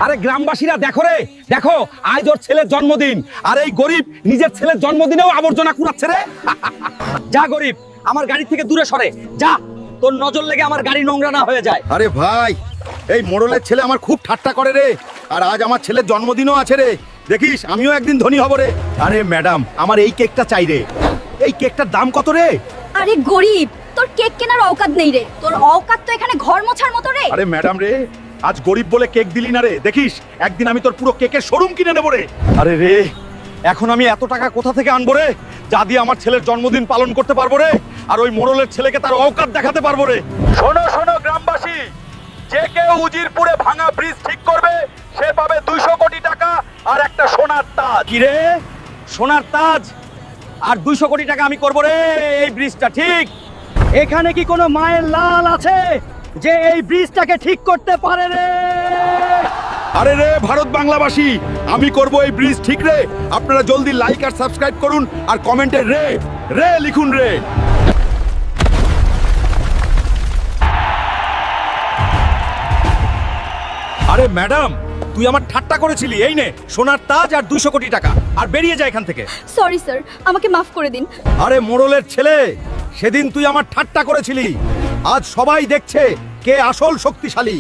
আরে গ্রামবাসীরা দেখো রে, দেখো আজ ওর ছেলের জন্মদিন, আর এই গরিব নিজের ছেলের জন্মদিনেও আবর্জনা কুড়াচ্ছে রে। যা গরিব, আমার গাড়ি থেকে দূরে সরে যা, তোর নজর লেগে আমার গাড়ি নোংরা না হয়ে যায়। আরে ভাই, এই মোড়লের ছেলে আমার খুব ঠাট্টা করে রে, আর আজ আমার ছেলের জন্মদিনও আছে রে, দেখিস আমিও একদিন ধনী হব রে। আরে ম্যাডাম, আমার এই কেকটা চাই রে। এই কেকটার দাম কত রে? আরে গরিব, তোর কেক কেনার অওকাত নেই রে, তোর অওকাত তো এখানে ঘর মোছার মতো রে। আরে ম্যাডাম রে, আজ গরিব বলে কেক দিলি না রে, দেখিস একদিন আমি তোর পুরো কেকের শোরুম কিনে নেবো রে। আরে রে, এখন আমি এত টাকা কোথা থেকে আনবো রে, যা দিয়ে আমার ছেলের জন্মদিন পালন করতে পারবো রে, আর ওই মোড়লের ছেলেকে তার অওকাত দেখাতে পারবো রে। শোনো শোনো গ্রামবাসী, যে কেউ উজিরপুরে ভাঙা ব্রিজ ঠিক করবে সে পাবে 200 কোটি টাকা আর একটা সোনার তাজ। কি রে, সোনার তাজ আর 200 কোটি টাকা আমি করবো রে এই ব্রিজটা ঠিক। এখানে কি কোনো মায়ের লাল আছে যে এই ব্রিজটাকে ঠিক করতে পারে রে? আরে রে ভারত বাংলাবাসী, আমি করব এই ব্রিজ ঠিক রে। আপনারা জলদি লাইক আর সাবস্ক্রাইব করুন, আর কমেন্টে রে রে লিখুন রে। আরে ম্যাডাম, তুই আমার ঠাট্টা করেছিলি, এই নে সোনার তাজ আর 200 কোটি টাকা, আর বেরিয়ে যায় এখান থেকে। সরি স্যার, আমাকে মাফ করে দিন। আরে মোড়লের ছেলে, সেদিন তুই আমার ঠাট্টা করেছিলি, আজ সবাই দেখছে কে আসল শক্তিশালী।